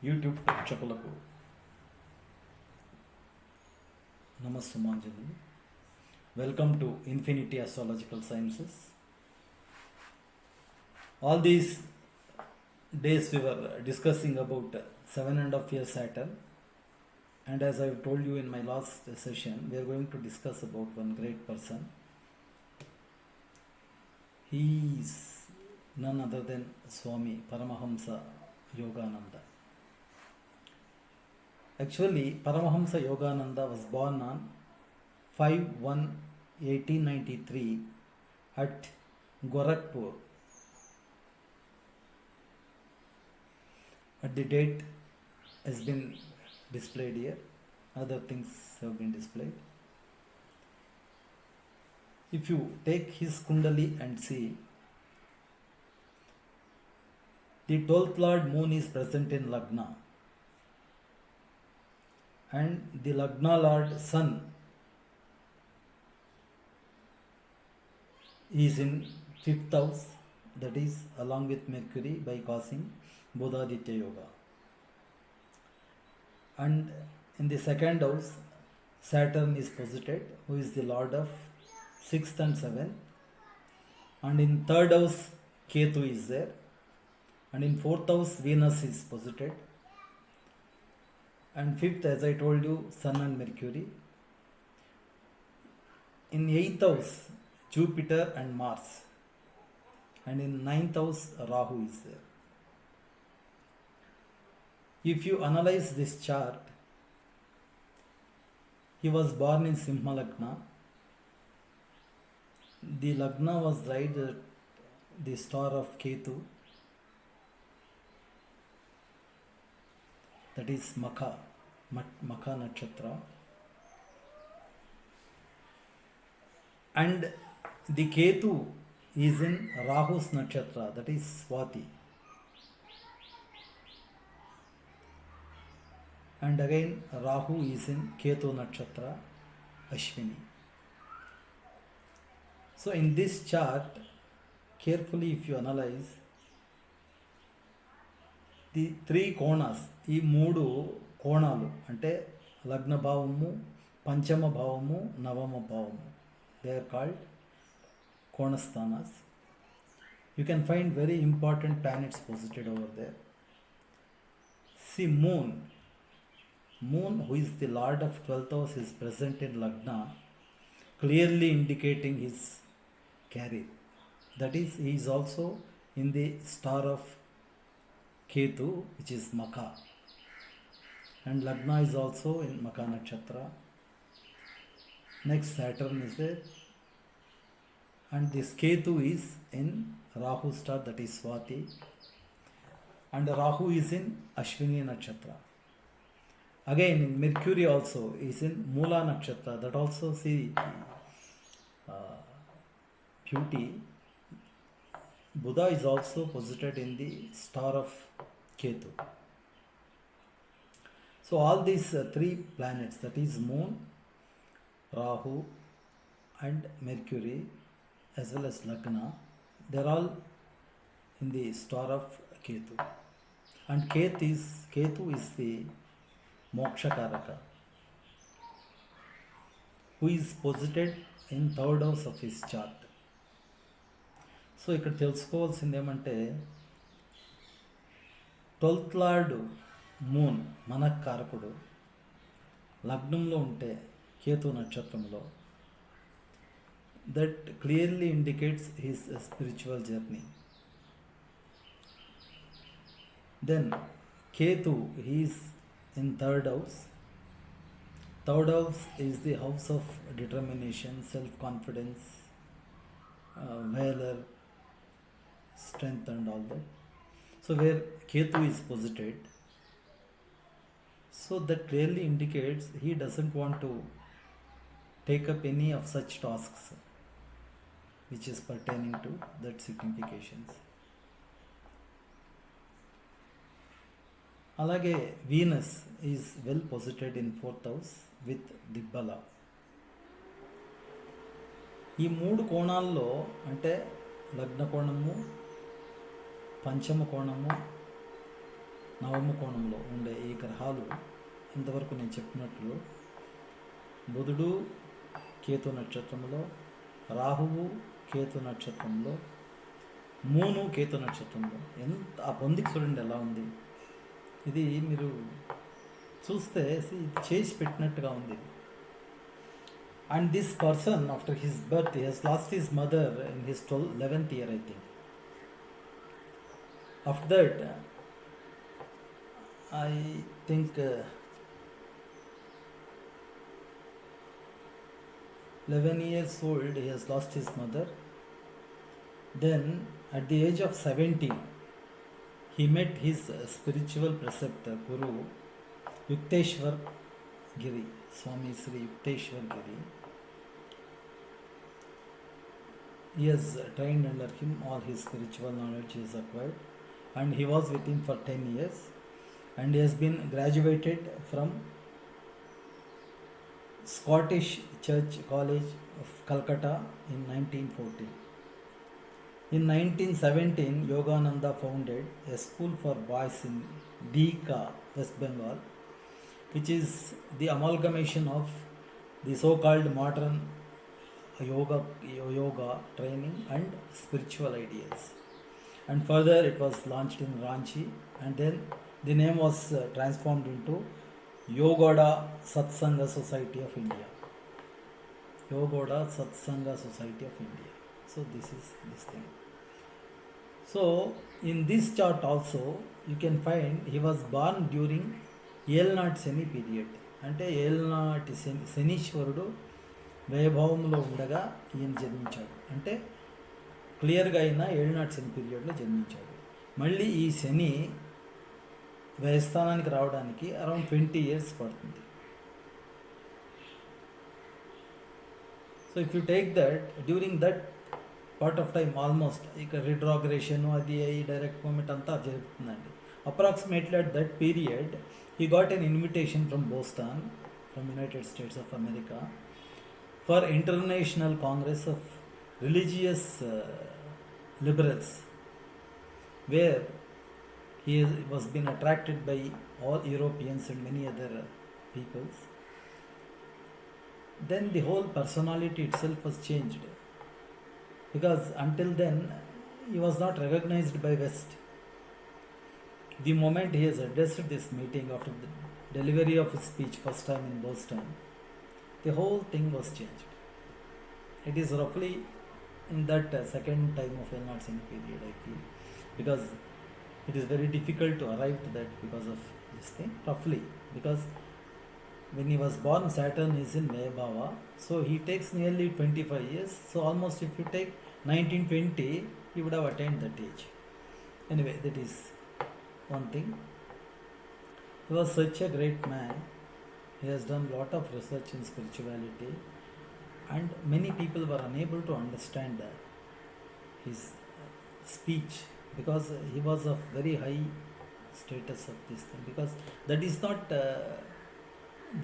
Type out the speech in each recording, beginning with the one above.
YouTube ప్రేక్షకులకు నమస్సుమాంజలి. Welcome to Infinity Astrological Sciences. All these days we were discussing about 7.5 year Saturn, and as I told you in my last session, we are going to discuss about one great person. He is none other than Swami Paramahamsa Yogananda. Actually, Paramahamsa Yogananda was born on 5/1/1893 at Gorakhpur. At the date has been displayed here. Other things have been displayed. If you take his Kundali and see, the 12th Lord Moon is present in Lagna, and the Lagna Lord Sun is in 5th house, that is along with Mercury by causing Bodhaditya Yoga. And in the second house, Saturn is posited, who is the Lord of 6th and 7th. And in third house, Ketu is there. And in fourth house, Venus is posited. And fifth, as I told you, Sun and Mercury. In 8th house, Jupiter and Mars. And in 9th house, Rahu is there. If you analyze this chart, he was born in Simha Lagna. The Lagna was right at the star of Ketu, that is Makha Nakshatra. And the Ketu is in Rahu's Nakshatra, that is Swati. And again Rahu is in Ketu Nakshatra, Ashwini. So in this chart, carefully if you analyze, the three konas, ఈ మూడు కోణాలు అంటే లగ్న భావము, పంచమ భావము, నవమ భావము, దే ఆర్ కాల్డ్ కోణస్థానాస్. You can find very important planets posited over there. See Moon, who is the Lord of 12th house, is present in Lagna, clearly indicating his career. That is, he is also in the star of Ketu, which is Makha. And Lagna is also in Makha Nakshatra. Next, Saturn is there. And this Ketu is in Rahu star, that is Swati. And Rahu is in Ashwini Nakshatra. Again, in Mercury also is in Mula Nakshatra. That also see beauty. Buddha is also posited in the star of Ketu. So all these three planets, that is Moon, Rahu and Mercury, as well as Lagna, they are all in the star of Ketu. And Ketu is the Moksha Karaka, who is posited in third house of his chart. So ఇక్కడ తెలుసుకోవాల్సింది ఏమంటే, 12th lord moon మనఃకారకుడు లగ్నంలో ఉంటే కేతు నక్షత్రంలో, that clearly indicates his spiritual journey. Then Ketu, he is in third house. Third house is the house of determination, self-confidence, valor, strength and all that. So where Ketu is posited, so that clearly indicates he doesn't want to take up any of such tasks which is pertaining to that significations. అలాగే Venus is well posited in 4th house with దిబ్బల. ఈ మూడు కోణాల్లో అంటే లగ్న కోణము, పంచమ కోణము, నవమ కోణంలో ఉండే ఈ గ్రహాలు ఇంతవరకు నేను చెప్పినట్లు బుధుడు కేతు నక్షత్రంలో, రాహువు కేతు నక్షత్రంలో, మూను కేతు నక్షత్రంలో. ఎంత ఆ పొందిక చూడండి ఎలా ఉంది. ఇది మీరు చూస్తే చేసి పెట్టినట్టుగా ఉంది. And this person after his birth he Hess lost his mother in his 11th year, I think. After that, I think 11 years old he has lost his mother. Then at the age of 17 he met his spiritual preceptor Guru Yukteswar Giri, Swami Sri Yukteswar Giri. He has trained under him, all his spiritual knowledge is acquired, and he was with him for 10 years, and he has been graduated from Scottish Church College of Calcutta in 1940. In 1917, Yogananda founded a school for boys in Dika, West Bengal, which is the amalgamation of the so-called modern yoga training and spiritual ideals. And further it was launched in Ranchi, and then the name was transformed into Yogoda Satsanga Society of India. Yogoda Satsanga Society of India. So this is this thing. So in this chart also you can find he was born during ఏల్నాటి శని period. అంటే ఏల్నాటి శనీశ్వరుడు వైభవంలో ఉండగా ఈయన జన్మించాడు. అంటే క్లియర్గా అయినా ఏళ్ళనాటి శని పీరియడ్లో జన్మించాడు. మళ్ళీ ఈ శని వ్యయస్థానానికి రావడానికి అరౌండ్ 20 years పడుతుంది. So if you take that during that part of time almost ఇక రిట్రాగ్రేషన్ అది అయ్యి డైరెక్ట్ మూమెంట్ అంతా జరుగుతుందండి. Approximately at that period he got an invitation from Boston, from United States of America, for International Congress of Religious Liberals, where he was been attracted by all Europeans and many other peoples. Then the whole personality itself was changed, because until then he was not recognized by West. The moment he has addressed this meeting after the delivery of his speech first time in Boston, the whole thing was changed. It is roughly in that second time of Elnat Singh period, I feel, because it is very difficult to arrive to that because of this thing, roughly, because when he was born, Saturn is in Vaibhava, so he takes nearly 25 years, so almost if you take 1920, he would have attained that age. Anyway, that is one thing. He was such a great man. He has done lot of research in spirituality, and many people were unable to understand his speech, because he was of very high status of this thing, because that is not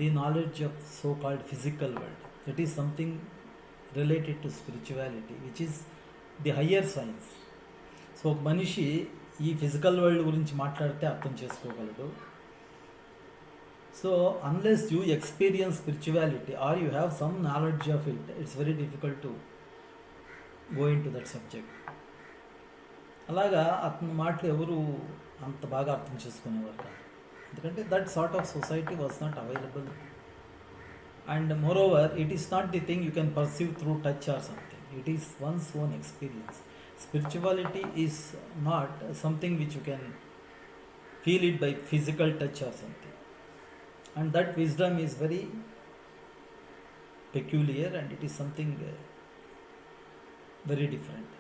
the knowledge of so-called physical world. It is something related to spirituality, which is the higher science. So manishi ఈ physical world గురించి మాట్లాడితే అర్థం చేసుకోగలడు. So unless you experience spirituality or you have some knowledge of it, it's very difficult to go into that subject. అలాగా అతని మాటలు ఎవరు అంత బాగా అర్థం చేసుకునేవారు కాదు, ఎందుకంటే that sort of society was not available. And more over it is not the thing you can perceive through touch or something, it is once own experience. Spirituality is not something which you can feel it by physical touch or something, and that wisdom is very peculiar, and it is something very different.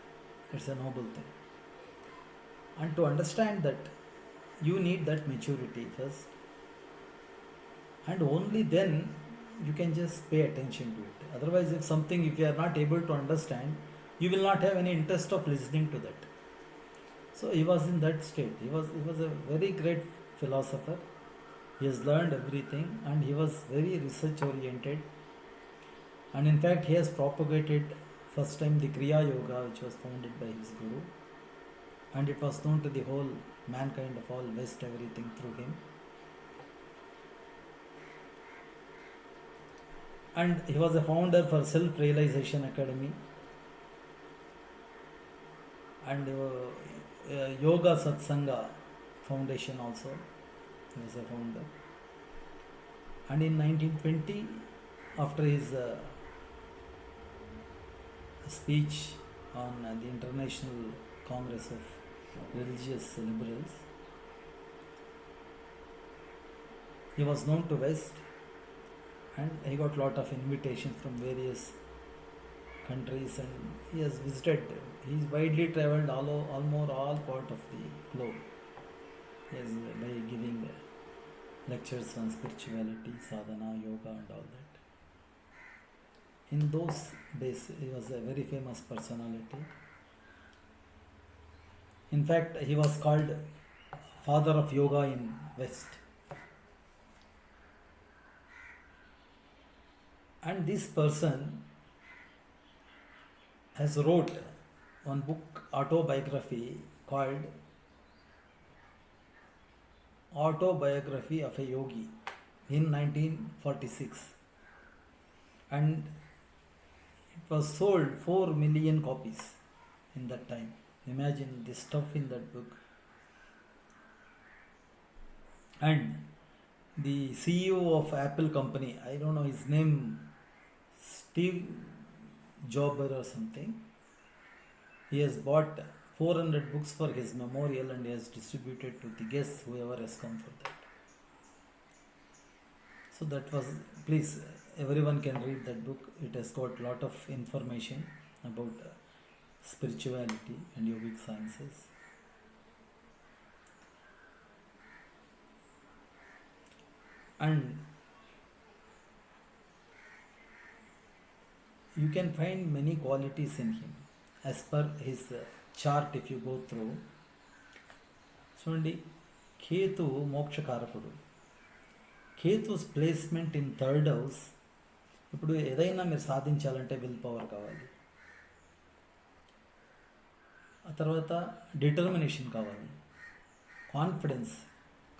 It's a noble thing, and to understand that you need that maturity first, and only then you can just pay attention to it. Otherwise, if you are not able to understand, you will not have any interest of listening to that. So he was in that state. He was a very great philosopher. He has learned everything, and he was very research oriented, and in fact he has propagated first time the Kriya Yoga, which was founded by his guru, and it was known to the whole mankind of all West everything through him. And he was a founder for Self-Realization Academy and Yoga Satsanga Foundation also. He was a founder. And in 1920, after his speech on the International Congress of Religious Liberals, he was known to West, and he got lot of invitations from various countries, and he has visited. He's widely traveled almost all part of the globe. He has by giving lectures on spirituality, sadhana, yoga, and all that. In those days, he was a very famous personality. In fact, he was called father of yoga in West. And this person has wrote one book, autobiography, called Autobiography of a Yogi in 1946, and it was sold 4 million copies in that time. Imagine the stuff in that book. And the CEO of Apple company, I don't know his name, Steve Jobs or something, he has bought 400 books for his memorial and he has distributed to the guests, whoever has come for that. So that was, please, everyone can read that book. It has got lot of information about spirituality and yogic sciences. And you can find many qualities in him as per his chart. If you go through, చూడండి, కేతు మోక్షకారకుడు. Ketu's placement in third house. ఇప్పుడు ఏదైనా మీరు సాధించాలంటే will power కావాలి, ఆ తర్వాత determination కావాలి, కాన్ఫిడెన్స్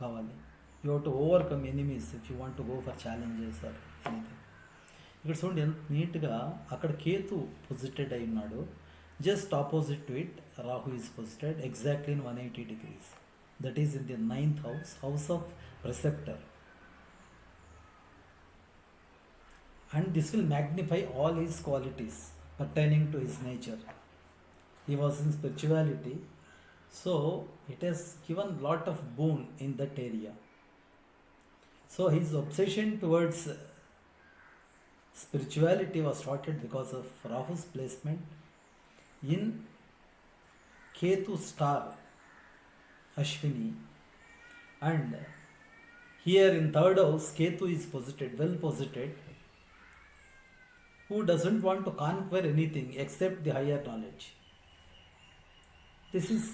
కావాలి. You have to overcome enemies if you want to go for challenges or anything. ఇక్కడ చూడండి ఎంత నీట్గా అక్కడ కేతు పొజిటెడ్ అయి ఉన్నాడు. Just opposite to it Rahu is posited exactly in 180 degrees. That is in the 9th house, house of preceptor. And this will magnify all his qualities pertaining to his nature. He was in spirituality, so it has given lot of boon in that area. So his obsession towards spirituality was started because of Rahu's placement in Ketu star Ashwini, and here in third house Ketu is posited, well posited, who doesn't want to conquer anything except the higher knowledge. This is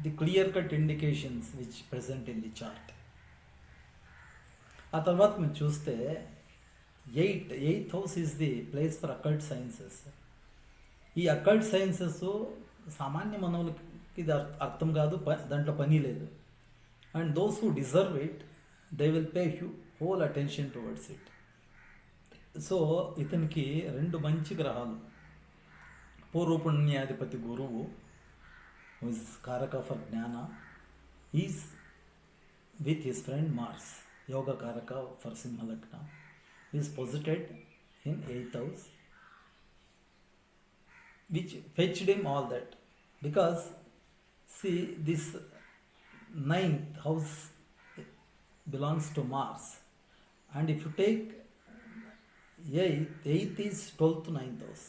the clear-cut indications which present in the chart. ఆ తర్వాత మీరు చూస్తే eighth house is the place for occult sciences. ఈ occult sciences సామాన్య మానవులకి ఇది అర్థం కాదు, దాంట్లో పని లేదు. And those who deserve it, they will pay whole attention towards it. So ఇతనికి 2 మంచి గ్రహాలు, పూర్వపుణ్యాధిపతి గురువు, who is Karaka for Jnana, is with his friend Mars, Yoga Karaka for Simha Lagna. He is posited in 8th house, which fetched him all that. Because, see, this 9th house belongs to Mars. And if you take 8th is 12th to 9th house.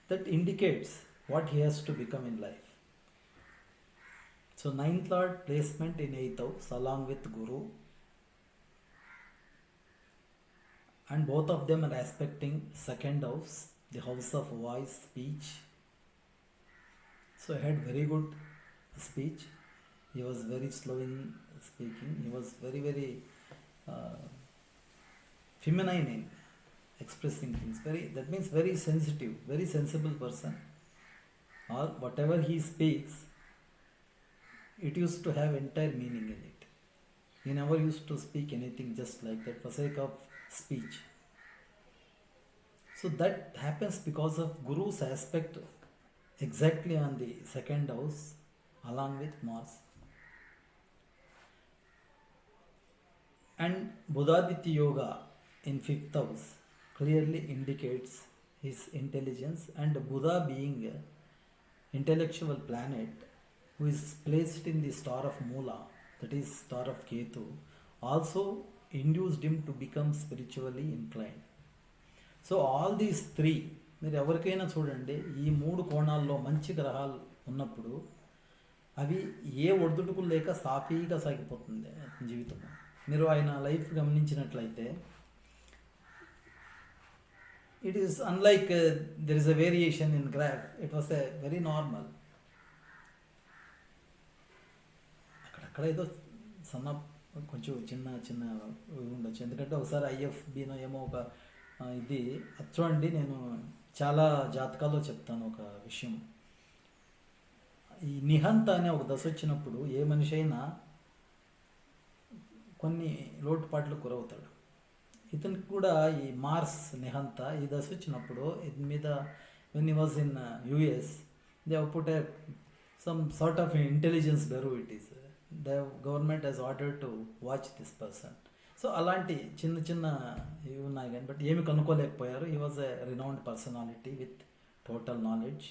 That indicates what he has to become in life. So 9th lord placement in 8th house along with Guru, and both of them are aspecting 2nd house, the house of voice, speech. So he had very good speech. He was very slow in speaking. He was very, very feminine in expressing things. That means very sensitive, very sensible person. Or whatever he speaks, it used to have entire meaning in it. He never used to speak anything just like that for sake of speech. So that happens because of Guru's aspect exactly on the second house along with Mars. And Buddhaditya Yoga in fifth house clearly indicates his intelligence, and Buddha being an intellectual planet who is placed in the star of Mula, that is star of Ketu, also induced him to become spiritually inclined. So all these three మీరు ఎవరికైనా చూడండి, ఈ మూడు కోణాల్లో మంచి గ్రహాలు ఉన్నప్పుడు అవి ఏ ఒడిదుడుకులు లేక సాఫీగా సాగిపోతుంది జీవితం. మీరు ఆయన లైఫ్ గమనించినట్లయితే it is unlike there is a variation in graph, it was a very normal. అక్కడక్కడ ఏదో సన్న కొంచెం చిన్న చిన్న ఉండొచ్చు, ఎందుకంటే ఒకసారి ఐఎఫ్బీనో ఏమో ఒక ఇది అది చూడండి. నేను చాలా జాతకాల్లో చెప్తాను ఒక విషయం. ఈ నిహంత అనే ఒక దశ వచ్చినప్పుడు ఏ మనిషి అయినా కొన్ని లోటుపాట్లు గురవుతాడు. ఇతనికి కూడా ఈ మార్స్ నిహంత ఈ దశ వచ్చినప్పుడు ఇది మీద when he was in US they have put some sort of intelligence bureau, it is the government has order to watch this person. So అలాంటి చిన్న చిన్న ఇవి ఉన్నాయి కానీ బట్ ఏమి కనుక్కోలేకపోయారు. He was a renowned personality with total knowledge.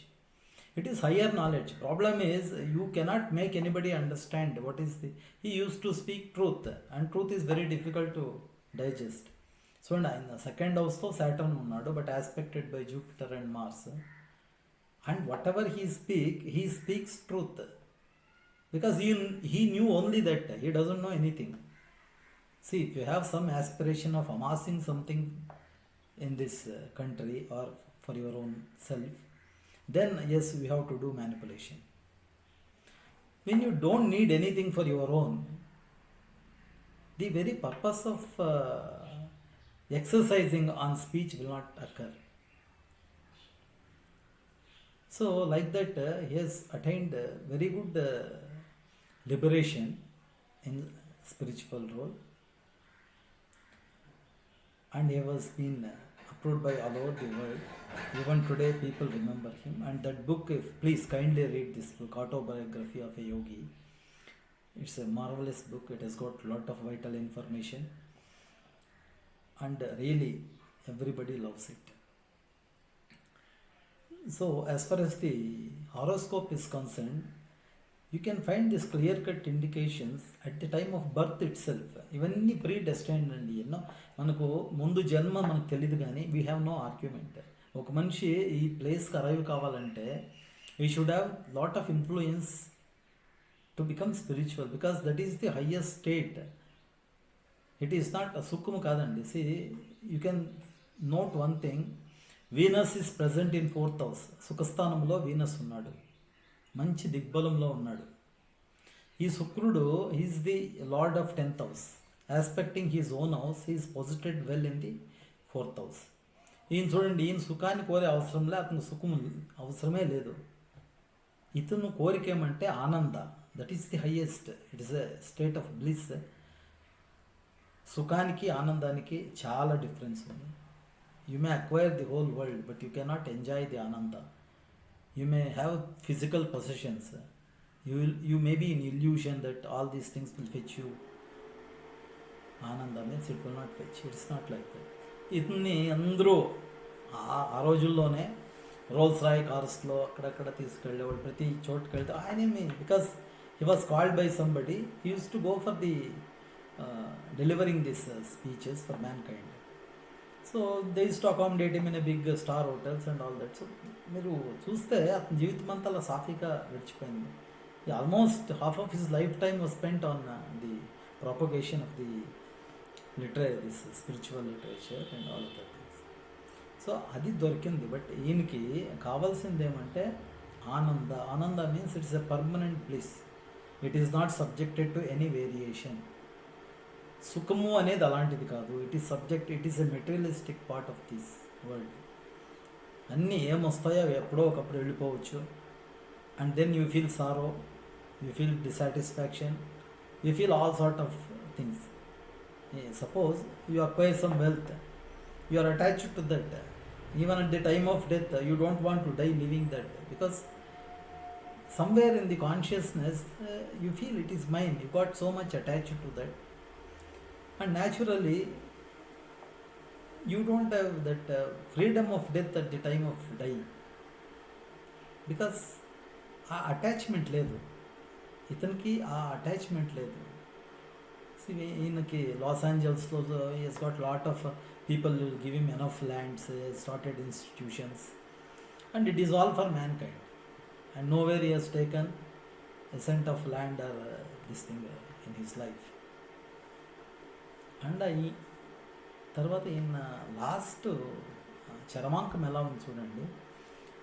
It is higher knowledge. Problem is you cannot make anybody understand what is the. He use to speak truth and truth is very difficult to digest. So and ఆయన second హౌస్తో Saturn ఉన్నాడు, but aspected by Jupiter and Mars. And whatever he speaks truth because he knew only that, he doesn't know anything. See, if you have some aspiration of amassing something in this country or for your own self, then yes, we have to do manipulation. When you don't need anything for your own, the very purpose of exercising on speech will not occur. So like that, he has attained very good liberation in spiritual role, and he was been approved by all over the world. Even today people remember him. And that book, if please kindly read this book, Autobiography of a Yogi. It's a marvelous book. It has got lot of vital information and really everybody loves it. So as far as the horoscope is concerned, you can find this clear cut indications at the time of birth itself. ఇవన్నీ pre destined అండి. ఎన్నో మనకు ముందు జన్మ మనకు తెలియదు, కానీ we have no argument. ఒక మనిషి ఈ ప్లేస్కి అరైవ్ కావాలంటే we should have lot of influence to become spiritual, because that is the highest state. It is not సుఖము కాదండి. See you can note one thing, Venus is present in fourth house. సుఖస్థానంలో Venus ఉన్నాడు, మంచి దిగ్బలంలో ఉన్నాడు. ఈ శుక్రుడు is the lord of 10th house, aspecting his own house. He is posited well in the 4th house. ఈయన చూడండి, ఈయన సుఖాన్ని కోరే అవసరంలే, అతను సుఖము అవసరమే లేదు. ఇతను కోరిక ఏమంటే ఆనంద, that is the highest. It is a state of bliss. సుఖానికి ఆనందానికి చాలా డిఫరెన్స్ ఉంది. You may acquire the whole world, but you cannot enjoy the ఆనంద. You may have physical possessions. You may be in illusion that all these things will fetch you Ananda means it will not fetch. It's not like that. ఇతన్ని అందరూ ఆ రోజుల్లోనే roles Roy కార్స్లో అక్కడక్కడ తీసుకెళ్ళేవాడు. ప్రతి చోటుకి వెళ్తే ఆయనేమి, because he was called by somebody, he use to go for the delivering this speeches for mankind. So they use to accommodate him in a big star hotels and all that. So మీరు చూస్తే అతని జీవితం అంతా అలా సాఫీగా గడిచిపోయింది. Almost half of his lifetime was spent on the propagation of the this spiritual literature and all of that things. So అది దొరికింది. బట్ ఈయనకి కావాల్సింది ఏమంటే ఆనంద means it's a permanent bliss. It is not subjected to any variation. సుఖము అనేది అలాంటిది కాదు. It is a materialistic part of this world. అన్నీ ఏమొస్తాయో అవి ఎప్పుడో ఒకప్పుడు వెళ్ళిపోవచ్చు. And then you feel sorrow, you feel dissatisfaction, you feel all sort of things. Suppose you acquire some wealth, you are attached to that. Even at the time of death, you don't want to die living that, because somewhere in the consciousness, you feel it is mine. You got so much attached to that, and naturally you don't have that freedom of death at the time of dying, because ఆ attachment లేదు ఇతనికి, ఆ attachment లేదు. ఈయనకి లాస్ ఏంజల్స్లో has got lot of people will give him enough lands, started institutions, and it is all for mankind, and nowhere he has taken a cent of land or this thing in his life. And ఈ తర్వాత ఈయన last చరమాంకం ఎలా ఉంది చూడండి.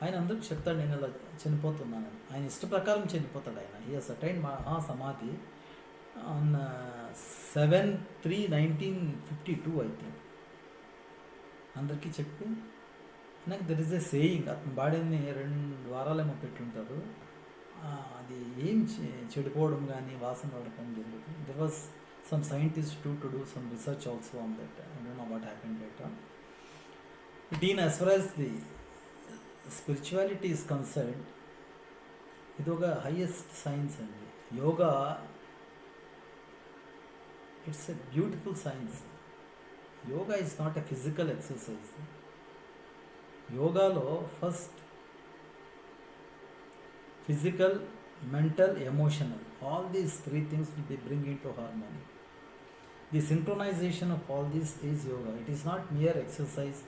ఆయన అందరికి చెప్తాడు, నేను ఇలా చనిపోతున్నాను, ఆయన ఇష్ట ప్రకారం చనిపోతాడు. ఆయన హీ హెస్ అటైన్డ్ సమాధి ఆన్ 7/3/1952 ఐ థింక్. అందరికీ చెప్పి నాకు దర్ ఇస్ ఎ సేయింగ్, అతని బాడీని 2 వారాలేమో పెట్టుంటారు, అది ఏం చెడిపోవడం కానీ వాసన పడటం జరుగుతుంది. There was some scientists to do some research also on that. I don't know what happened later. But as far as the spirituality is concerned, ఇది ఒక హైయెస్ట్ సైన్స్ అండి. Yoga it's a beautiful science. Yoga is not a physical exercise. యోగాలో first physical, mental, emotional, all these 3 things will be bring into harmony. The synchronization of all this is yoga. It is not mere exercise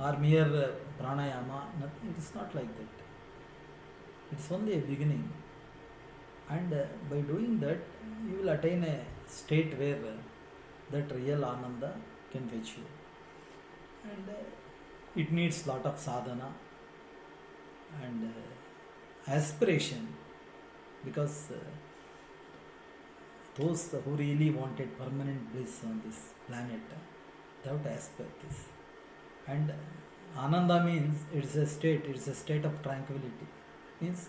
or mere pranayama. Nothing. It is not like that. It is only a beginning, and by doing that you will attain a state where that real ananda can fetch you, and it needs lot of sadhana and aspiration, because those who really wanted permanent bliss on this planet, they have to aspire this. And ananda means it is a state of tranquility. Means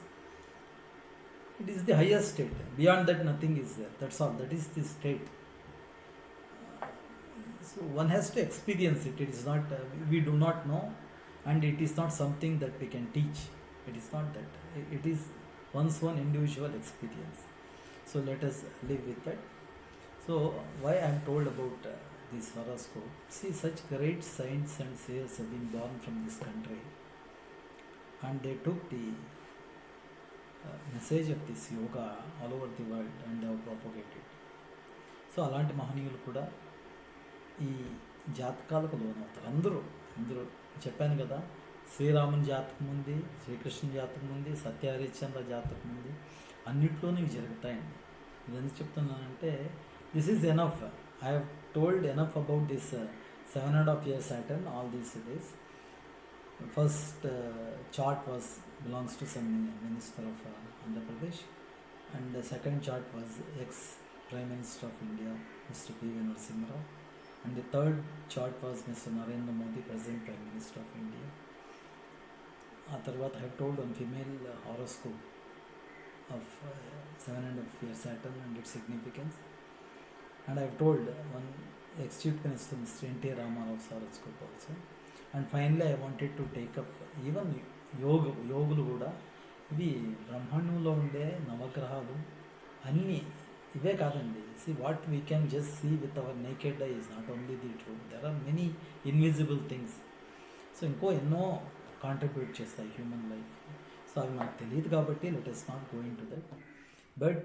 it is the highest state. Beyond that nothing is there. That's all. That is the state. So one has to experience it. It is not we do not know, and it is not something that we can teach. It is not that. It is one's own individual experience. So let us live with that. So why I am told about this horoscope? See, such great saints and sages have been born from this country, and they took the message of this yoga all over the world and they have propagated. So అలాంటి మహనీయులు కూడా ఈ జాతకాలకు లోనవుతారు. అందరూ చెప్పాను కదా, శ్రీరాముని జాతకం ఉంది, శ్రీకృష్ణ జాతకం ఉంది, సత్యహరిశ్చంద్ర జాతకం ఉంది, అన్నిట్లోనూ ఇవి జరుగుతాయండి. ఇది ఎందుకు చెప్తున్నానంటే, this is enough. I have told enough about this 7.5 years Saturn, all these days. First chart belongs to some minister of Andhra Pradesh, and the second chart was ex-Prime Minister of India, Mr. P.V. Narasimha Rao, and the third chart was Mr. Narendra Modi, present Prime Minister of India. ఆ తర్వాత I have told one female horoscope of 7.5 years Saturn and its significance, and I have told one ex-Chief Minister Mr. N.T. Ramaraw's horoscope also. And finally I wanted to take up even యోగులు కూడా ఇవి బ్రహ్మాండంలో ఉండే నవగ్రహాలు అన్నీ ఇవే కాదండి. See what we can just see with our naked eye is not only the true, there are many invisible things. So ఎన్నో కాంట్రిబ్యూట్ చేస్తాయి హ్యూమన్ లైఫ్. సో అవి మనకు తెలియదు కాబట్టి let us not go into that. But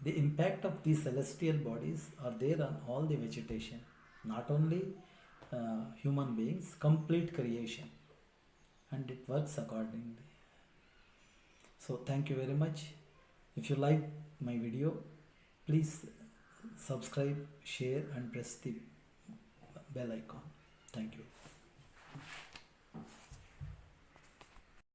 the impact of these celestial bodies are there on all the vegetation, not only human beings, complete creation, and it works accordingly. So thank you very much. If you like my video, please subscribe, share and press the bell icon. Thank you.